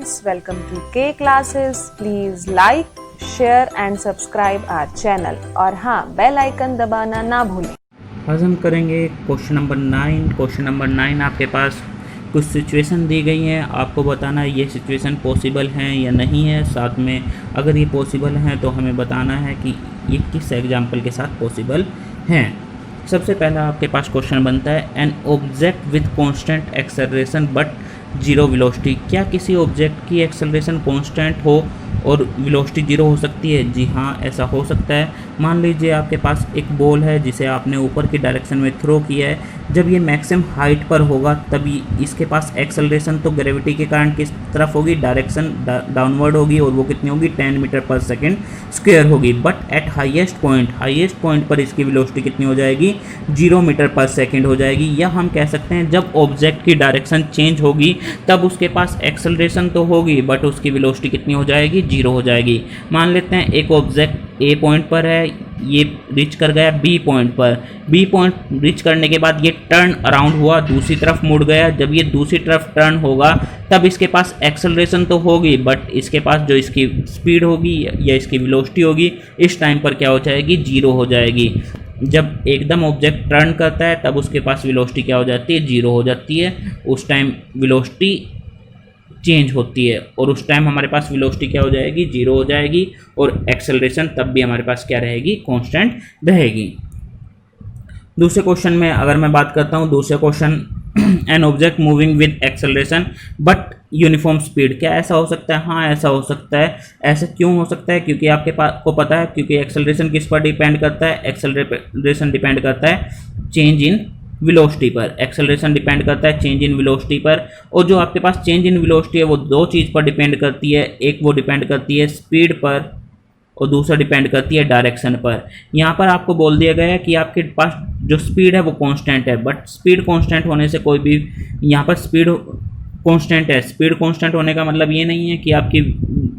friends, welcome to K classes. Please like, share and subscribe our channel और हाँ bell icon दबाना ना भूलें। आज हम करेंगे क्वेश्चन नंबर 9। क्वेश्चन नंबर 9 आपके पास कुछ सिचुएशन दी गई हैं, आपको बताना है ये सिचुएशन पॉसिबल हैं या नहीं है। साथ में अगर ये पॉसिबल हैं तो हमें बताना है कि ये किस एग्जाम्पल के साथ पॉसिबल हैं। सबसे पहला आपके पास क्वेश्चन बनता है an object with constant acceleration but zero velocity. क्या किसी ऑब्जेक्ट की एक्सेलरेशन कांस्टेंट हो और वेलोसिटी जीरो हो सकती है? जी हाँ, ऐसा हो सकता है। मान लीजिए आपके पास एक बॉल है जिसे आपने ऊपर की डायरेक्शन में थ्रो किया है। जब ये मैक्सिमम हाइट पर होगा तभी इसके पास एक्सेलरेशन तो ग्रेविटी के कारण किस तरफ होगी? डायरेक्शन डाउनवर्ड होगी और वो कितनी होगी? 10 मीटर पर सेकेंड स्क्वायर होगी। बट एट हाईएस्ट पॉइंट पर इसकी वेलोसिटी कितनी हो जाएगी? 0 मीटर पर सेकेंड हो जाएगी। या हम कह सकते हैं जब ऑब्जेक्ट की डायरेक्शन चेंज होगी तब उसके पास एक्सेलरेशन तो होगी बट उसकी वेलोसिटी कितनी हो जाएगी? 0 हो जाएगी। मान लेते हैं एक ऑब्जेक्ट ए पॉइंट पर है, ये रिच कर गया बी पॉइंट पर। बी पॉइंट रिच करने के बाद ये टर्न अराउंड हुआ, दूसरी तरफ मुड़ गया। जब ये दूसरी तरफ टर्न होगा तब इसके पास एक्सेलरेशन तो होगी बट इसके पास जो इसकी स्पीड होगी या इसकी वेलोसिटी होगी इस टाइम पर क्या हो जाएगी? 0 हो जाएगी। जब एकदम ऑब्जेक्ट टर्न करता है तब उसके पास वेलोसिटी क्या हो जाती है? 0 हो जाती है। उस टाइम वेलोसिटी चेंज होती है और उस टाइम हमारे पास वेलोसिटी क्या हो जाएगी? 0 हो जाएगी और एक्सेलरेशन तब भी हमारे पास क्या रहेगी? कांस्टेंट रहेगी। दूसरे क्वेश्चन में अगर मैं बात करता हूँ, दूसरे question an object moving with acceleration but uniform speed. क्या ऐसा हो सकता है? हाँ, ऐसा हो सकता है। ऐसा क्यों हो सकता है? क्योंकि आपके पास को पता है, क्योंकि एक्सेलरेशन किस पर डिपेंड करता है? एक्सेलरेशन डिपेंड करता है चेंज इन वेलोसिटी पर। एक्सेलरेशन डिपेंड करता है चेंज इन वेलोसिटी पर। और जो आपके पास चेंज इन वेलोसिटी है वो दो चीज़ पर डिपेंड करती है। एक वो डिपेंड करती है स्पीड पर और दूसरा डिपेंड करती है डायरेक्शन पर। यहाँ पर आपको बोल दिया गया है कि आपके पास जो स्पीड है वो कांस्टेंट है, बट स्पीड कांस्टेंट होने से कोई भी यहाँ पर स्पीड कांस्टेंट है। स्पीड कांस्टेंट होने का मतलब ये नहीं है कि आपकी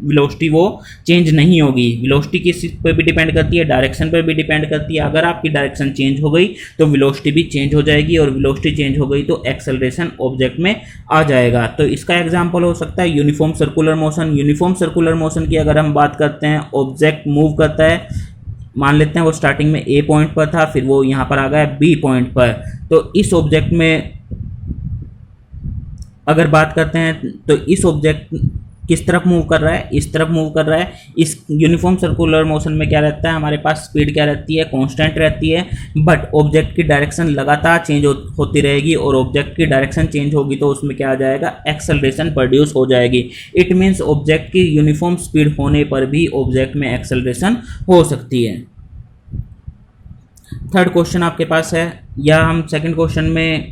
वेलोसिटी वो चेंज नहीं होगी। वेलोसिटी किस पर भी डिपेंड करती है? डायरेक्शन पर भी डिपेंड करती है। अगर आपकी डायरेक्शन चेंज हो गई तो वेलोसिटी भी चेंज हो जाएगी और वेलोसिटी चेंज हो गई तो एक्सेलरेशन ऑब्जेक्ट में आ जाएगा। तो इसका एग्जांपल हो सकता है uniform circular motion. Uniform circular motion की अगर हम बात करते हैं, ऑब्जेक्ट मूव करता है, मान लेते हैं वो स्टार्टिंग में ए पॉइंट पर था, फिर वो यहाँ पर आ गया बी पॉइंट पर। तो इस ऑब्जेक्ट में अगर बात करते हैं तो इस ऑब्जेक्ट किस तरफ मूव कर रहा है? इस तरफ मूव कर रहा है। इस यूनिफॉर्म सर्कुलर मोशन में क्या रहता है? हमारे पास स्पीड क्या रहती है? कांस्टेंट रहती है। बट ऑब्जेक्ट की डायरेक्शन लगातार चेंज होती रहेगी और ऑब्जेक्ट की डायरेक्शन चेंज होगी तो उसमें क्या आ जाएगा? एक्सेलरेशन प्रोड्यूस हो जाएगी। इट मीन्स ऑब्जेक्ट की यूनिफॉर्म स्पीड होने पर भी ऑब्जेक्ट में एक्सेलरेशन हो सकती है। थर्ड क्वेश्चन आपके पास है, या हम सेकेंड क्वेश्चन में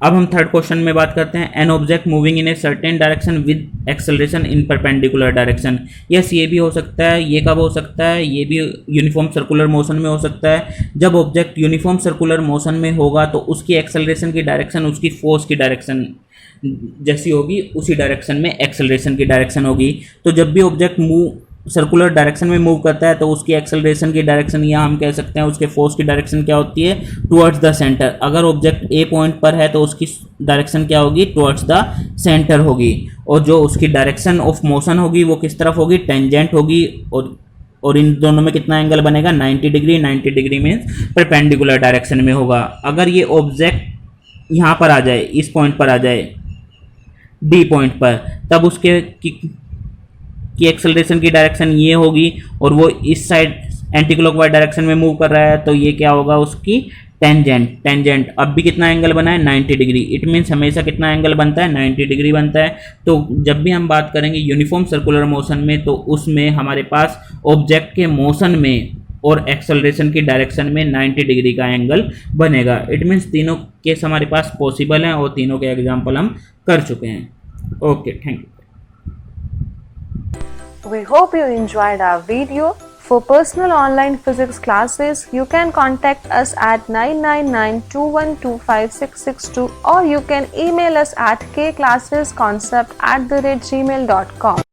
अब हम थर्ड क्वेश्चन में बात करते हैं। An object moving in a certain direction with acceleration in perpendicular direction. Yes, ये भी हो सकता है। ये कब हो सकता है? ये भी यूनिफॉर्म सर्कुलर मोशन में हो सकता है। जब ऑब्जेक्ट यूनिफॉर्म सर्कुलर मोशन में होगा तो उसकी एक्सेलरेशन की डायरेक्शन उसकी फोर्स की डायरेक्शन जैसी होगी, उसी डायरेक्शन में एक्सेलरेशन की डायरेक्शन होगी। तो जब भी ऑब्जेक्ट सर्कुलर डायरेक्शन में मूव करता है तो उसकी एक्सेलरेशन की डायरेक्शन, या हम कह सकते हैं उसके फोर्स की डायरेक्शन क्या होती है? Towards the centre. अगर ऑब्जेक्ट ए पॉइंट पर है तो उसकी डायरेक्शन क्या होगी? टुवर्ड्स द सेंटर होगी। और जो उसकी डायरेक्शन ऑफ मोशन होगी वो किस तरफ होगी? टेंजेंट होगी। और इन दोनों में कितना एंगल बनेगा? 90 degree. 90 degree means perpendicular direction में होगा। अगर ये ऑब्जेक्ट यहाँ पर आ जाए, इस पॉइंट पर आ जाए डी पॉइंट पर, तब उसके की एक्सेलरेशन की डायरेक्शन ये होगी और वो इस साइड एंटी क्लॉकवाइज डायरेक्शन में मूव कर रहा है तो ये क्या होगा? उसकी टेंजेंट। अब भी कितना एंगल बना है? 90 डिग्री। इट मीन्स हमेशा कितना एंगल बनता है? 90 डिग्री बनता है। तो जब भी हम बात करेंगे यूनिफॉर्म सर्कुलर मोशन में तो उसमें हमारे पास ऑब्जेक्ट के मोशन में और एक्सेलरेशन की डायरेक्शन में 90 डिग्री का एंगल बनेगा। इट मीन्स तीनों केस हमारे पास पॉसिबल हैं और तीनों के एग्जाम्पल हम कर चुके हैं। Okay, thank you. We hope you enjoyed our video. For personal online physics classes, you can contact us at 9992125662 or you can email us at kclassesconcept@gmail.com.